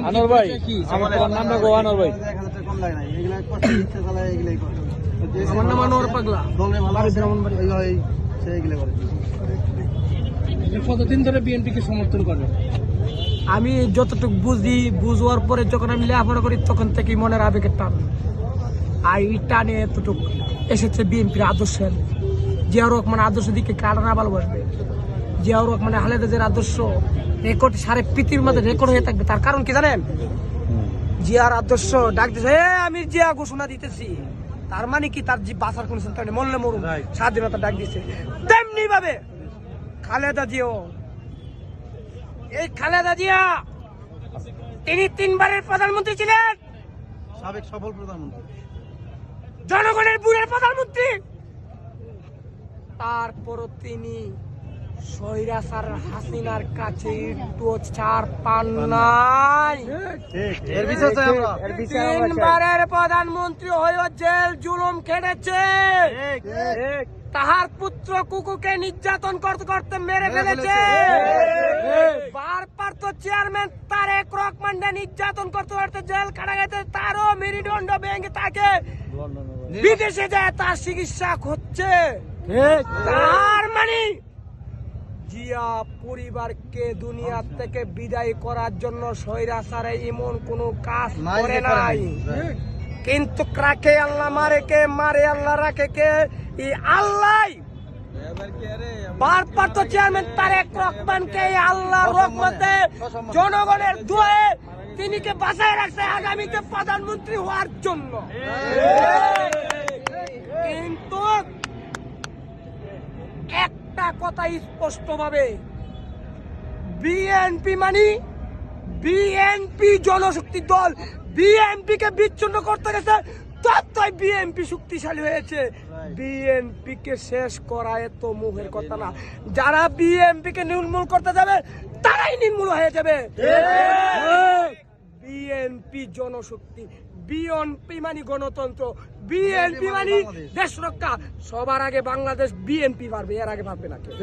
আনোয়ার ভাই, আমার নামটা গো আনোয়ার ভাই। আমার নাম আনোয়ার পাগলা। কতদিন ধরে বিএনপিকে সমর্থন করে? আমি যতটুকু বুঝবার পরে যখন আমি লেখাপড়া করি তখন থেকেই মনের আবেগের টান, আর এই টানে এতটুকু এসেছে বিএনপির আদর্শের। জিয়াউর রহমান আদর্শ দিকে কারা না ভালোবাসবে? জিয়াউর রহমান খালেদাদের আদর্শ রেকর্ড সারা পৃথিবীর মধ্যে রেকর্ড হয়ে থাকবে। তার কারণ কি জানেন? জিয়ার আদর্শ ডাক দিচ্ছে, আমি জিয়া ঘোষণা দিতেছি, তার মানে কি তার বাঁচার কোন চিন্তা নেই, মরলে মরুন, স্বাধীনতা ডাক দিচ্ছে। তেমনি ভাবে খালেদা জিয়াও, এই খালেদা জিয়া তিনি 3 বারের প্রধানমন্ত্রী ছিলেন, সাবেক সফল প্রধানমন্ত্রী, জনগণের বুড়ের প্রধানমন্ত্রী। তারপরও তিনি স্বৈরাচার হাসিনার কাছে একটু ছাড় পান নাই। এর বিচার চাই আমরা। 3 বারের প্রধানমন্ত্রী হয়ে জেল জুলুম খেটেছে। তাহার পুত্র কুকুকে নির্যাতন করতে করতে মেরে ফেলেছে। ভারপ্রাপ্ত চেয়ারম্যান তারেক রহমানকে নির্যাতন করতে করতে জেল কাটা গেছে, তারও মেরুদণ্ড ভেঙে তাকে বিদেশে যায় তার চিকিৎসা হচ্ছে। তার মানে জিয়া পরিবারকে দুনিয়া থেকে বিদায় করার জন্য স্বৈরাচারে এমন কোন কাজ করে নাই। কিন্তু রাখে আল্লাহ, মারে কে? মারে আল্লাহ, রাখে কে? এই আল্লাহ। ভারপ্রাপ্ত চেয়ারম্যান তারেক রহমানকে আল্লাহর রহমতে, জনগণের দোয়ায় তিনিকে বাঁচায় রাখছে আগামীতে প্রধানমন্ত্রী হওয়ার জন্য। কিন্তু একটা কথা স্পষ্ট ভাবে, বিএনপি মানে বিএনপি জনশক্তি দল, বিএনপি কে বিচ্ছিন্ন করতে গেছে ততই বিএনপি শক্তিশালী হয়েছে। বিএনপি কে শেষ করা এত মুখের কথা না, যারা বিএনপি কে নির্মূল করতে যাবে তারাই নির্মূল হয়ে যাবে। বিএনপি জনশক্তি, বিএনপি মানে গণতন্ত্র, বিএনপি মানে দেশ রক্ষা। সবার আগে বাংলাদেশ বিএনপি পারবে, এর আগে পারবে না কেউ।